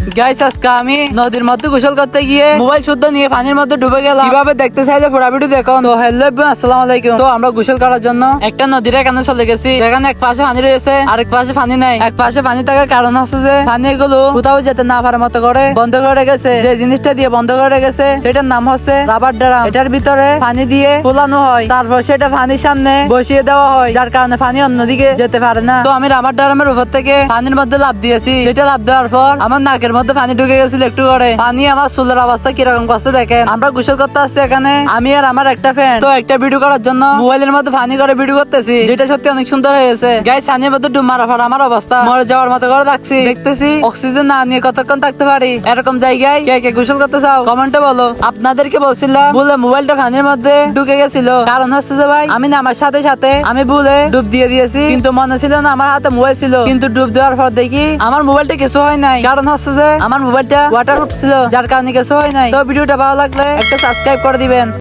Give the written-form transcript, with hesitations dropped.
Guys আজকে আমি নদীর মধ্যে গোসল করতে গিয়ে মোবাইল শুদ্ধ নিয়ে পানির মধ্যে ডুবে গেলাম। কিভাবে দেখতে চাইলে পুরো ভিডিও দেখুন। তো হ্যালো এভরিওয়ান, আসসালামু আলাইকুম। তো আমরা গোসল করার জন্য একটা নদীর এখানে চলে গেছি। যেখানে এক পাশে পানি রয়েছে, আরেক পাশে পানি নাই। এক পাশে পানি থাকার কারণ হচ্ছে যে পানি গুলো কোথাও যেতে না পারার মতো করে বন্ধ করে গেছে। যে জিনিসটা দিয়ে বন্ধ করে গেছে সেটার নাম হচ্ছে রাবার ড্রাম। এটার ভিতরে পানি দিয়ে ফোলানো হয়, তারপর সেটা পানির সামনে বসিয়ে দেওয়া হয়, যার কারণে পানি অন্যদিকে যেতে পারে না। তো আমি রাবার ড্রামের উপর থেকে পানির মধ্যে লাফ দিয়েছি। সেটা লাফ দেওয়ার পর আমার নাকের মধ্যে পানি ঢুকে গেছিল একটু করে। পানি আমার চুলের অবস্থা কিরকম করছে দেখেন। আমরা গোসল করতে আসছি এখানে, আমি আর আমার একটা ফ্রেন্ড। তো একটা ভিডিও করার জন্য মোবাইলের মধ্যে পানি করে ভিডিও করতেছি, যেটা সত্যি অনেক সুন্দর হয়েছে। গাইস পানির মধ্যে ডুব মারার পর আমার অবস্থা মরে যাওয়ার মতো করে থাকছি। দেখতেছি অক্সিজেন না নিয়ে কতক্ষণ থাকতে পারি। এরকম জায়গায় কে কে গোসল করতে চাও কমেন্টে বলো। আপনাদেরকে বলছিলাম ভুলে মোবাইলটা পানির মধ্যে ঢুকে গেছিল। কারণ হচ্ছে যে ভাই আমি নামার সাথে সাথে আমি ভুলে ডুব দিয়ে দিয়েছি, কিন্তু মনে ছিল না আমার হাতে মোবাইল ছিল। কিন্তু ডুব দেওয়ার পর দেখি আমার মোবাইলটা কিছু হয় নাই। কারণ হচ্ছে যে আমার মোবাইলটা ওয়াটার ছিল, যার কারণে কিছু হয় নাই। তো ভিডিওটা ভালো লাগলে একটা সাবস্ক্রাইব করে দিবেন।